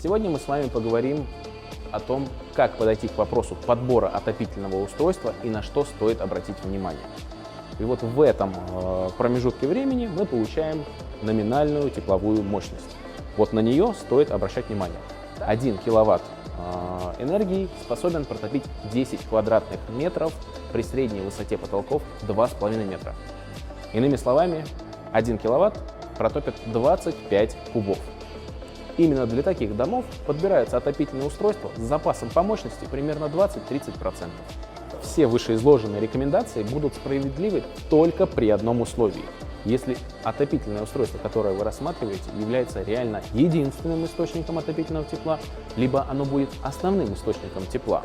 Сегодня мы с вами поговорим о том, как подойти к вопросу подбора отопительного устройства и на что стоит обратить внимание. И вот в этом промежутке времени мы получаем номинальную тепловую мощность. Вот на нее стоит обращать внимание. 1 киловатт энергии способен протопить 10 квадратных метров при средней высоте потолков 2,5 метра. Иными словами, 1 киловатт протопит 25 кубов. Именно для таких домов подбирается отопительное устройство с запасом по мощности примерно 20-30%. Все вышеизложенные рекомендации будут справедливы только при одном условии. Если отопительное устройство, которое вы рассматриваете, является реально единственным источником отопительного тепла, либо оно будет основным источником тепла.